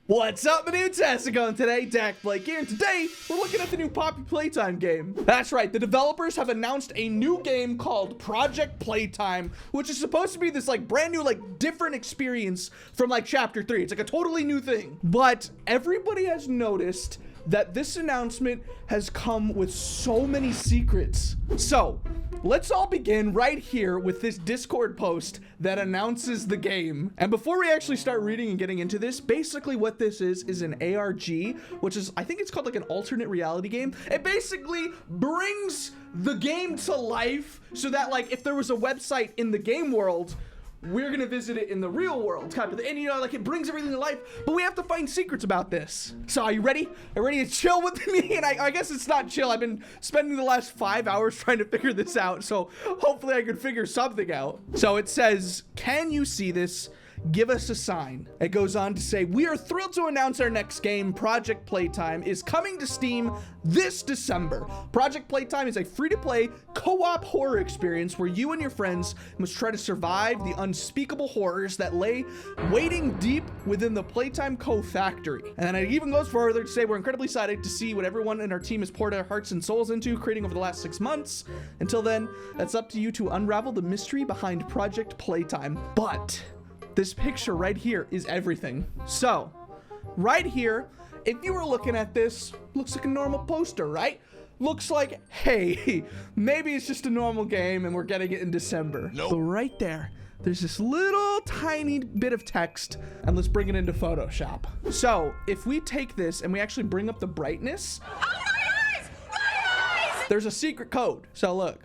What's up, my dudes? How's it going today? dakblake here, and today we're looking at the new Poppy Playtime game. That's right, the developers have announced a new game called Project Playtime, which is supposed to be this like brand new, like different experience from like chapter 3. It's like a totally new thing. But everybody has noticed that this announcement has come with so many secrets. So let's all begin right here with this Discord post that announces the game. And before we actually start reading and getting into this, basically what this is an ARG, which is, I think it's called like an alternate reality game. It basically brings the game to life so that like if there was a website in the game world, we're gonna visit it in the real world type of thing. And you know, like it brings everything to life, but we have to find secrets about this. So are you ready? Are you ready to chill with me? And I guess it's not chill. I've been spending the last 5 hours trying to figure this out. So hopefully I can figure something out. So it says, can you see this? Give us a sign. It goes on to say, we are thrilled to announce our next game, Project Playtime, is coming to Steam this December. Project Playtime is a free-to-play co-op horror experience where you and your friends must try to survive the unspeakable horrors that lay waiting deep within the Playtime Co. factory. And then it even goes further to say we're incredibly excited to see what everyone in our team has poured their hearts and souls into creating over the last 6 months. Until then, that's up to you to unravel the mystery behind Project Playtime. But this picture right here is everything. So right here, if you were looking at this, looks like a normal poster, right? Looks like, hey, maybe it's just a normal game and we're getting it in December. Nope. But right there, there's this little tiny bit of text, and let's bring it into Photoshop. So if we take this and we actually bring up the brightness, oh, my eyes! My eyes! There's a secret code. So look,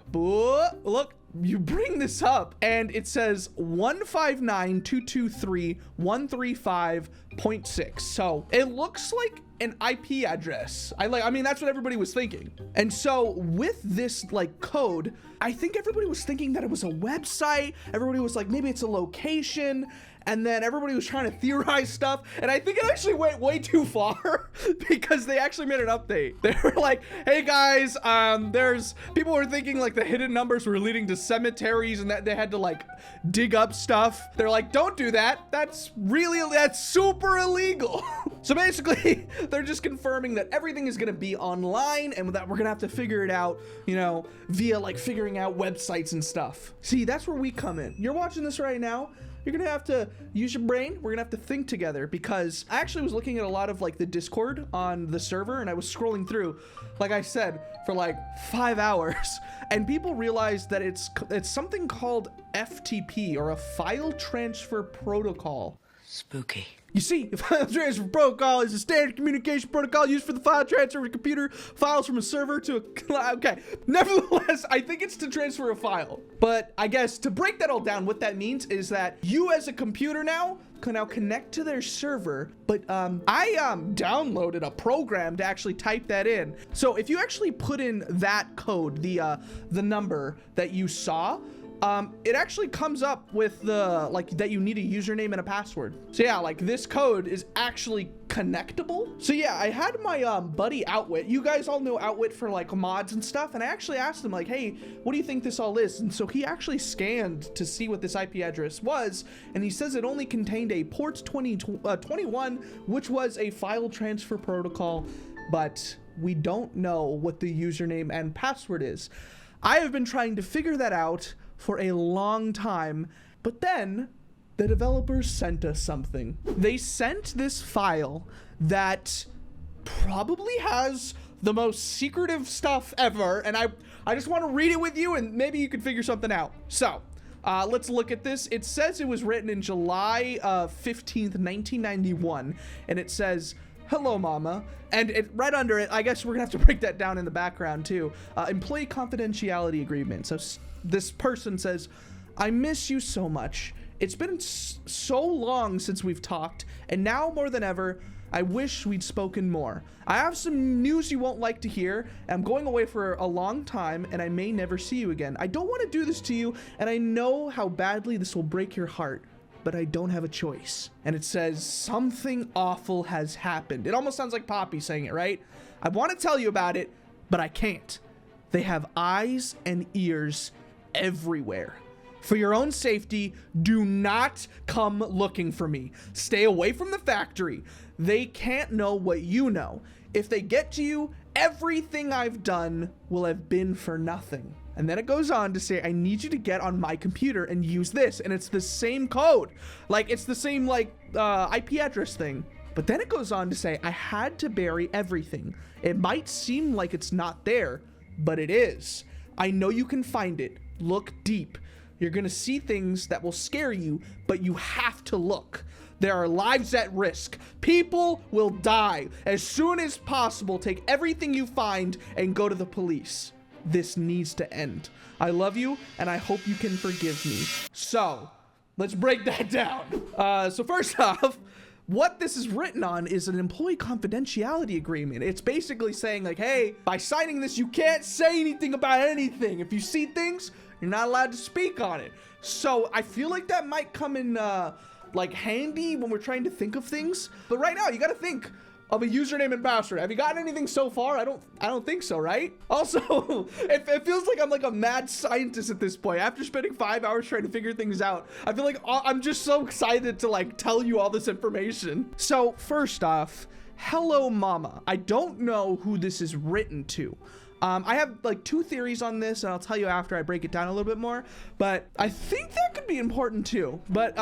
look. You bring this up and it says 159.223.135.6. So it looks like an IP address. I mean, that's what everybody was thinking. And so with this like code, I think everybody was thinking that it was a website. Everybody was like, maybe it's a location. And then everybody was trying to theorize stuff. And I think it actually went way too far because they actually made an update. They were like, hey guys, people were thinking like the hidden numbers were leading to cemeteries and that they had to like dig up stuff. They're like, don't do that. That's super illegal. So basically they're just confirming that everything is gonna be online and that we're gonna have to figure it out, you know, via like figuring out websites and stuff. See, that's where we come in. You're watching this right now. You're gonna have to use your brain. We're gonna have to think together because I actually was looking at a lot of like the Discord on the server and I was scrolling through, like I said, for like 5 hours, and people realized that it's something called FTP, or a file transfer protocol. Spooky. You see, file transfer protocol is a standard communication protocol used for the file transfer of computer files from a server to a cloud. Okay, nevertheless, I think it's to transfer a file. But I guess to break that all down, what that means is that you as a computer now can connect to their server. But I downloaded a program to actually type that in. So if you actually put in that code, the number that you saw, it actually comes up with the like that you need a username and a password. So yeah, like this code is actually connectable. So yeah, I had my buddy Outwit. You guys all know Outwit for like mods and stuff, and I actually asked him like, hey, what do you think this all is? And so he actually scanned to see what this IP address was, and he says it only contained a port 2021, which was a file transfer protocol, but we don't know what the username and password is. I have been trying to figure that out for a long time, but then the developers sent us something. They sent this file that probably has the most secretive stuff ever, and I just want to read it with you and maybe you can figure something out. So let's look at this. It says it was written in July 15th, 1991, and it says, hello, mama. And right under it, I guess we're gonna have to break that down in the background too. Employee confidentiality agreement. So this person says, I miss you so much. It's been so long since we've talked, and now more than ever, I wish we'd spoken more. I have some news you won't like to hear. I'm going away for a long time, and I may never see you again. I don't want to do this to you, and I know how badly this will break your heart, but I don't have a choice. And it says, something awful has happened. It almost sounds like Poppy saying it, right? I want to tell you about it, but I can't. They have eyes and ears everywhere. For your own safety, do not come looking for me. Stay away from the factory. They can't know what you know. If they get to you, everything I've done will have been for nothing. And then it goes on to say, I need you to get on my computer and use this. And it's the same code. Like, it's the same, like, IP address thing. But then it goes on to say, I had to bury everything. It might seem like it's not there, but it is. I know you can find it. Look deep. You're gonna see things that will scare you, but you have to look. There are lives at risk. People will die. As soon as possible, take everything you find and go to the police. This needs to end. I love you, and I hope you can forgive me. So, let's break that down. So first off, what this is written on is an employee confidentiality agreement. It's basically saying like, hey, by signing this, you can't say anything about anything. If you see things, you're not allowed to speak on it. So I feel like that might come in like handy when we're trying to think of things. But right now, you gotta think of a username and password. Have you gotten anything so far? I don't think so, right? Also, it feels like I'm like a mad scientist at this point. After spending 5 hours trying to figure things out, I feel like I'm just so excited to like tell you all this information. So first off, hello mama. I don't know who this is written to. I have like 2 theories on this, and I'll tell you after I break it down a little bit more, but I think that could be important too. But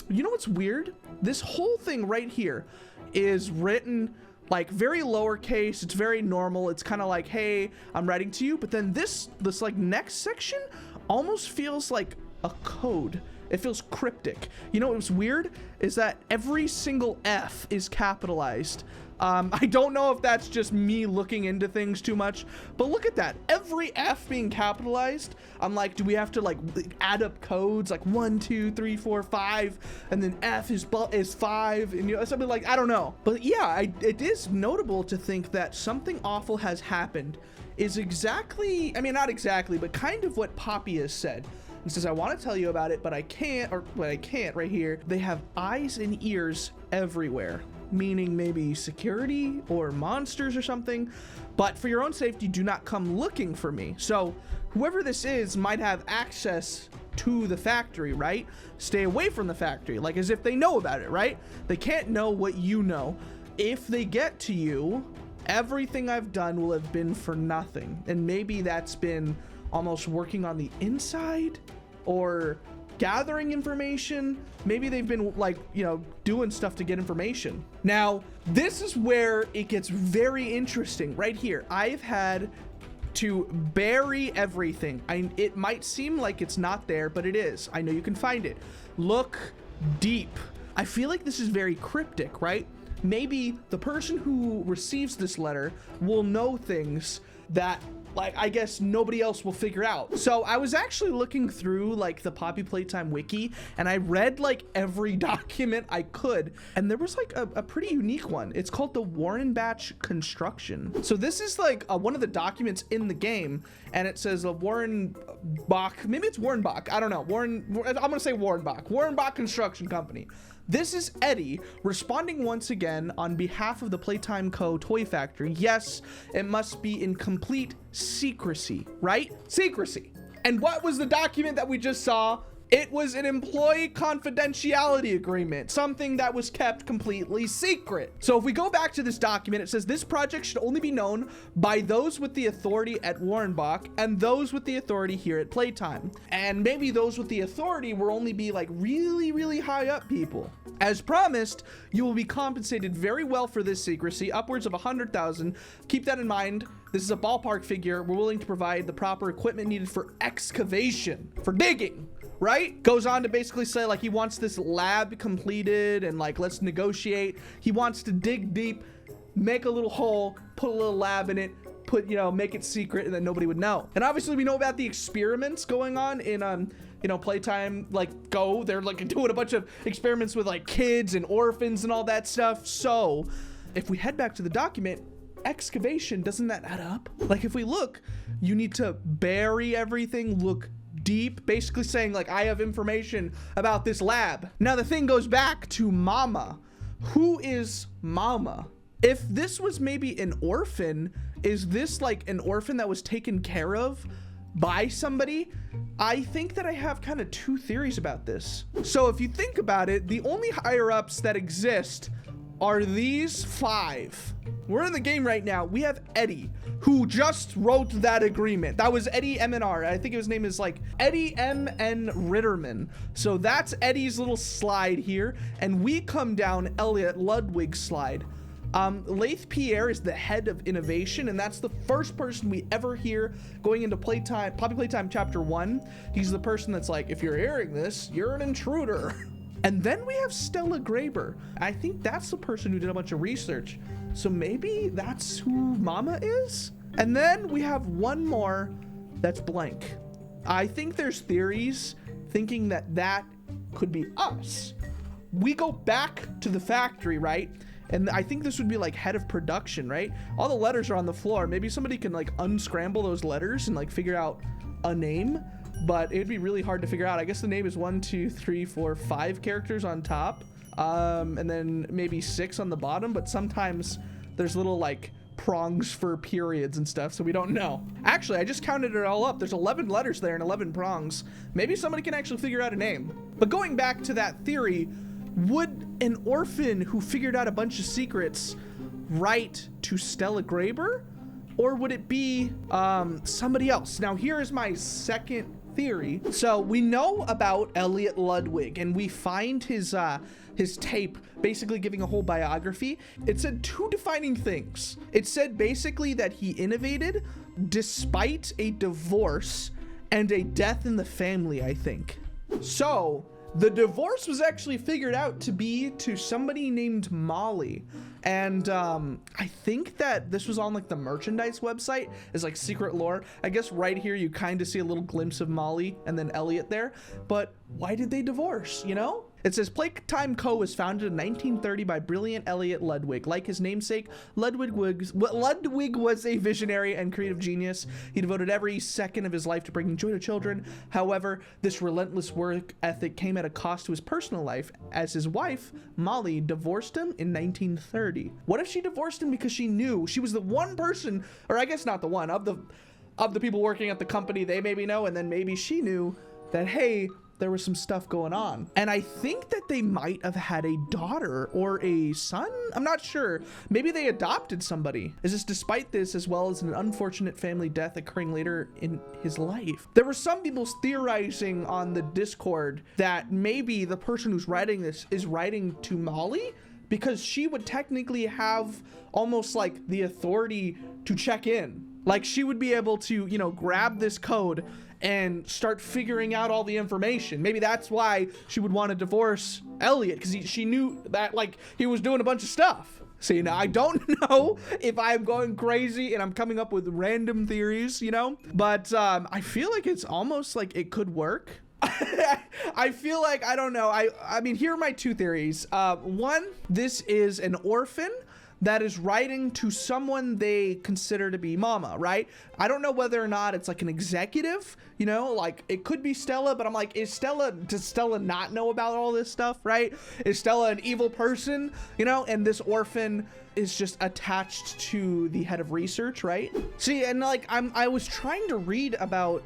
you know what's weird? This whole thing right here is written like very lowercase. It's very normal. It's kind of like, hey, I'm writing to you. But then this like next section almost feels like a code. It feels cryptic. You know what's weird is that every single F is capitalized. I don't know if that's just me looking into things too much, but look at that. Every F being capitalized. I'm like, do we have to like add up codes like 1, 2, 3, 4, 5, and then F is 5, and you know, something like, I don't know. But yeah, it is notable to think that something awful has happened is exactly, I mean, not exactly, but kind of what Poppy has said. He says, I want to tell you about it, but I can't, but I can't right here. They have eyes and ears everywhere, meaning maybe security or monsters or something. But for your own safety, do not come looking for me. So whoever this is might have access to the factory, right? Stay away from the factory, like as if they know about it, right? They can't know what you know. If they get to you, everything I've done will have been for nothing. And maybe that's been almost working on the inside or gathering information. Maybe they've been like, you know, doing stuff to get information. Now, this is where it gets very interesting right here. I've had to bury everything. It might seem like it's not there, but it is. I know you can find it. Look deep. I feel like this is very cryptic, right? Maybe the person who receives this letter will know things that, like, I guess nobody else will figure out. So I was actually looking through like the Poppy Playtime wiki, and I read like every document I could, and there was like a pretty unique one. It's called the Warren Batch Construction. So this is like one of the documents in the game, and it says a Warren Bach, maybe it's Warren Bach, I don't know. I'm gonna say Warren Bach Construction Company. This is Eddie responding once again on behalf of the Playtime Co. Toy Factory. Yes, it must be in complete secrecy, right? Secrecy. And what was the document that we just saw? It was an employee confidentiality agreement, something that was kept completely secret. So if we go back to this document, it says this project should only be known by those with the authority at Warrenbach and those with the authority here at Playtime. And maybe those with the authority will only be like really, really high up people. As promised, you will be compensated very well for this secrecy, upwards of 100,000. Keep that in mind. This is a ballpark figure. We're willing to provide the proper equipment needed for excavation, for digging. Right? Goes on to basically say like he wants this lab completed and like let's negotiate. He wants to dig deep, make a little hole, put a little lab in it, put, you know, make it secret and then nobody would know. And obviously we know about the experiments going on in you know, Playtime like Go. They're like doing a bunch of experiments with like kids and orphans and all that stuff. So if we head back to the document, excavation, doesn't that add up? Like if we look, you need to bury everything, look deep, basically saying like I have information about this lab. Now the thing goes back to Mama. Who is Mama? If this was maybe an orphan, is this like an orphan that was taken care of by somebody, I think that I have kind of two theories about this. So if you think about it, the only higher ups that exist are these 5. We're in the game right now. We have Eddie, who just wrote that agreement. That was Eddie MNR. I think his name is like Eddie M.N. Ritterman. So that's Eddie's little slide here. And we come down Elliot Ludwig's slide. Laith Pierre is the head of innovation, and that's the first person we ever hear going into Playtime, Poppy Playtime Chapter 1. He's the person that's like, if you're hearing this, you're an intruder. And then we have Stella Graber. I think that's the person who did a bunch of research. So maybe that's who Mama is? And then we have one more that's blank. I think there's theories thinking that that could be us. We go back to the factory, right? And I think this would be like head of production, right? All the letters are on the floor. Maybe somebody can like unscramble those letters and like figure out a name, but it'd be really hard to figure out. I guess the name is 1, 2, 3, 4, 5 characters on top. And then maybe 6 on the bottom, but sometimes there's little like prongs for periods and stuff, so we don't know. Actually, I just counted it all up. There's 11 letters there and 11 prongs. Maybe somebody can actually figure out a name. But going back to that theory, would an orphan who figured out a bunch of secrets write to Stella Graber? Or would it be somebody else? Now, here is my second theory. So we know about Elliot Ludwig, and we find his tape basically giving a whole biography. It said 2 defining things. It said basically that he innovated despite a divorce and a death in the family, I think. So the divorce was actually figured out to be to somebody named Molly. And I think that this was on like the merchandise website as like secret lore. I guess right here you kind of see a little glimpse of Molly and then Elliot there. But why did they divorce, you know? It says Playtime Co. was founded in 1930 by brilliant Elliot Ludwig. Like his namesake, Ludwig was a visionary and creative genius. He devoted every second of his life to bringing joy to children. However, this relentless work ethic came at a cost to his personal life, as his wife, Molly, divorced him in 1930. What if she divorced him because she knew she was the one person, or I guess not the one, of the people working at the company they maybe know, and then maybe she knew that, hey, there was some stuff going on. And I think that they might have had a daughter or a son. I'm not sure. Maybe they adopted somebody. Is this despite this, as well as an unfortunate family death occurring later in his life? There were some people theorizing on the Discord that maybe the person who's writing this is writing to Molly, because she would technically have almost like the authority to check in. Like she would be able to, you know, grab this code and start figuring out all the information. Maybe that's why she would want to divorce Elliot, because she knew that like he was doing a bunch of stuff. So, you know, I don't know if I'm going crazy and I'm coming up with random theories, you know, but I feel like it's almost like it could work. I feel like, I don't know. I mean, here are my 2 theories. One, this is an orphan that is writing to someone they consider to be Mama, right? I don't know whether or not it's like an executive, you know, like it could be Stella, but I'm like, does Stella not know about all this stuff, right? Is Stella an evil person, you know? And this orphan is just attached to the head of research, right? See, and like I was trying to read about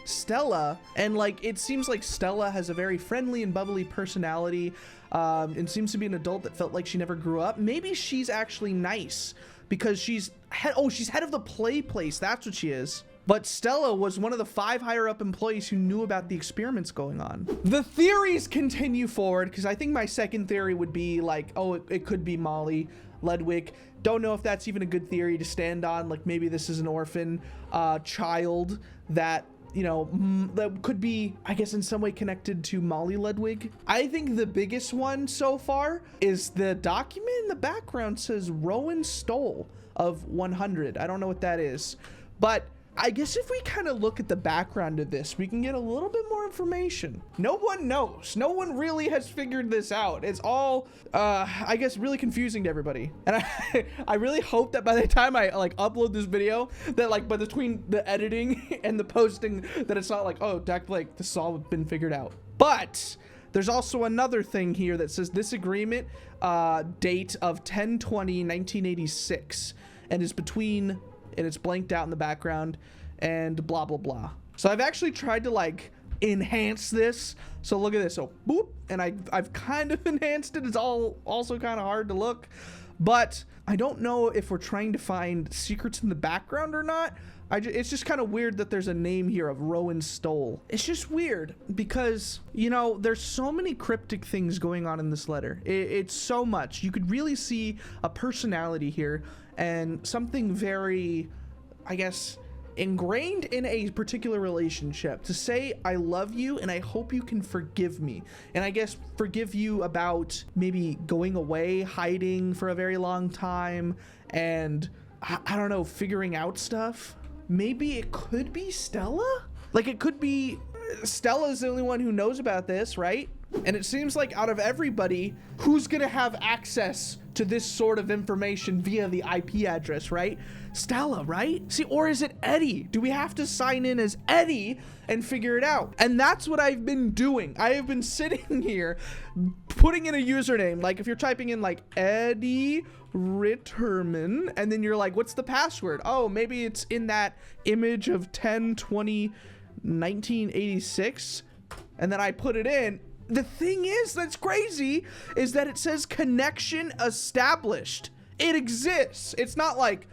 Stella, and like it seems like Stella has a very friendly and bubbly personality, and seems to be an adult that felt like she never grew up. Maybe she's actually nice because she's head of the play place. That's what she is. But Stella was one of the 5 higher up employees who knew about the experiments going on. The theories continue forward, because I think my second theory would be like, oh, it could be Molly Ludwig. Don't know if that's even a good theory to stand on. Like maybe this is an orphan child that, you know, that could be, I guess, in some way connected to Molly Ludwig. I think the biggest one so far is the document in the background says Rowan Stoll of 100. I don't know what that is, but I guess if we kind of look at the background of this, we can get a little bit more information. No one knows. No one really has figured this out. It's all, I guess, really confusing to everybody. And I really hope that by the time I like upload this video, that like between the editing and the posting, that it's not like, oh, dakblake, this has all been figured out. But there's also another thing here that says this agreement date of 10/20/1986, and is between, and it's blanked out in the background, and blah, blah, blah. So I've actually tried to like enhance this. So look at this. So boop, and I've kind of enhanced it. It's also kind of hard to look, but I don't know if we're trying to find secrets in the background or not. It's just kind of weird that there's a name here of Rowan Stoll. It's just weird because, you know, there's so many cryptic things going on in this letter. It's so much. You could really see a personality here and something very, I guess, ingrained in a particular relationship. To say, I love you and I hope you can forgive me. And I guess forgive you about maybe going away, hiding for a very long time, and I don't know, figuring out stuff. Maybe it could be Stella? Like, it could be Stella's the only one who knows about this, right? And it seems like out of everybody, who's gonna have access to this sort of information via the IP address, right? Stella, right? See, or is it Eddie? Do we have to sign in as Eddie and figure it out? And that's what I've been doing. I have been sitting here putting in a username. Like if you're typing in like Eddie Ritterman, and then you're like, what's the password? Oh, maybe it's in that image of 10/20/1986. And then I put it in. The thing is, that's crazy, is that it says connection established. It exists. It's not like,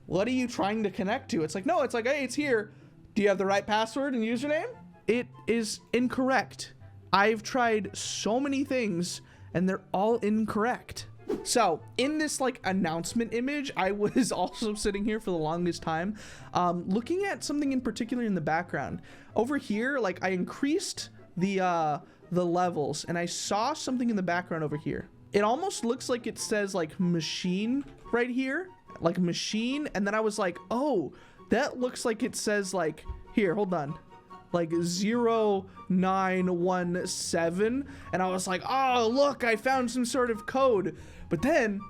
what are you trying to connect to? It's like, no, it's like, hey, it's here. Do you have the right password and username? It is incorrect. I've tried so many things and they're all incorrect. So in this like announcement image, I was also sitting here for the longest time, looking at something in particular in the background. Over here, like I increased the levels and I saw something in the background over here. It almost looks like it says like machine right here, like machine. And then I was like, oh, that looks like it says like, here, hold on, like 0917. And I was like, oh, look, I found some sort of code. But then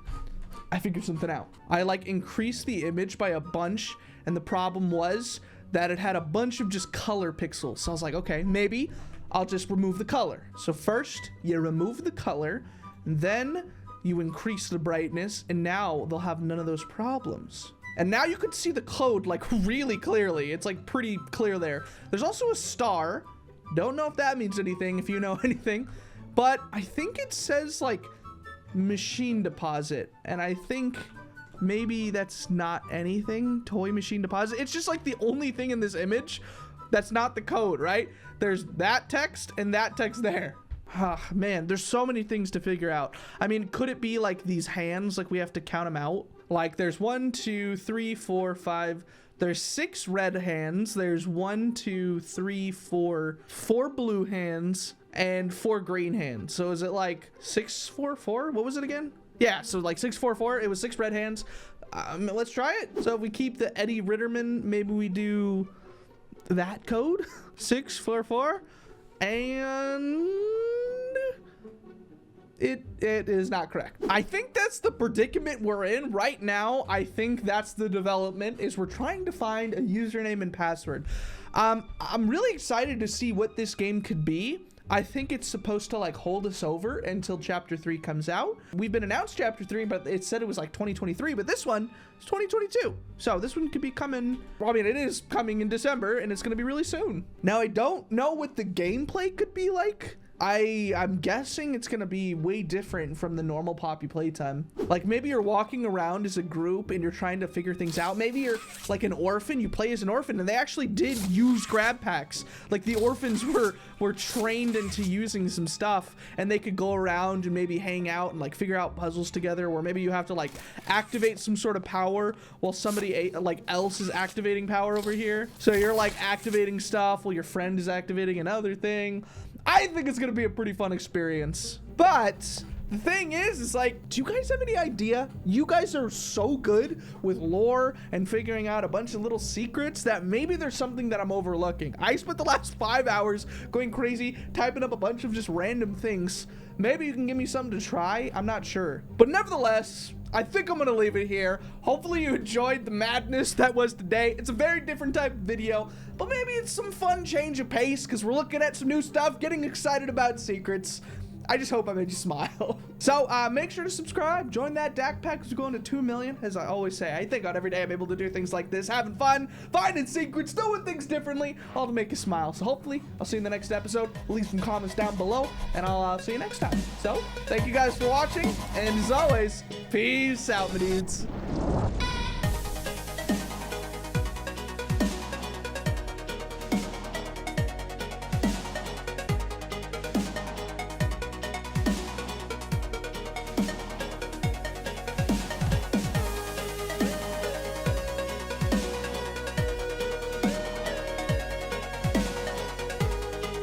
I figured something out. I like increased the image by a bunch. And the problem was that it had a bunch of just color pixels. So I was like, okay, maybe I'll just remove the color. So first you remove the color, then you increase the brightness, and now they'll have none of those problems. And now you can see the code like really clearly. It's like pretty clear there. There's also a star. Don't know if that means anything, if you know anything, but I think it says like machine deposit. And I think maybe that's not anything. Toy machine deposit. It's just like the only thing in this image that's not the code, right? There's that text and that text there. Man, there's so many things to figure out. I mean, could it be like these hands, like we have to count them out? Like there's 1, 2, 3, 4, 5. There's 6 red hands. There's 1, 2, 3, 4 blue hands and 4 green hands. So is it like 6, 4, 4? What was it again? Yeah, so like 6, 4, 4. It was 6 red hands. Let's try it. So if we keep the Eddie Ritterman, maybe we do that code 6, 4, 4, and it is not correct. I think that's the predicament we're in right now. I think that's the development, is we're trying to find a username and password. I'm really excited to see what this game could be. I think it's supposed to like hold us over until chapter 3 comes out. We've been announced chapter 3, but it said it was like 2023, but this one is 2022. So this one could be coming, well, I mean, it is coming in December and it's gonna be really soon. Now, I don't know what the gameplay could be like. I'm guessing it's gonna be way different from the normal Poppy Playtime. Like maybe you're walking around as a group and you're trying to figure things out. Maybe you're like an orphan, you play as an orphan, and they actually did use grab packs. Like the orphans were trained into using some stuff, and they could go around and maybe hang out and like figure out puzzles together, or maybe you have to like activate some sort of power while somebody like else is activating power over here. So you're like activating stuff while your friend is activating another thing. I think it's gonna be a pretty fun experience. But the thing is like, do you guys have any idea? You guys are so good with lore and figuring out a bunch of little secrets that maybe there's something that I'm overlooking. I spent the last 5 hours going crazy, typing up a bunch of just random things. Maybe you can give me something to try. I'm not sure. But nevertheless, I think I'm gonna leave it here. Hopefully you enjoyed the madness that was today. It's a very different type of video, but maybe it's some fun change of pace because we're looking at some new stuff, getting excited about secrets. I just hope I made you smile. So make sure to subscribe, join that DAC pack because we're going to 2 million. As I always say, I think on every day I'm able to do things like this, having fun, finding secrets, doing things differently, all to make you smile. So hopefully I'll see you in the next episode. Leave some comments down below and I'll see you next time. So thank you guys for watching, and as always, peace out, my dudes.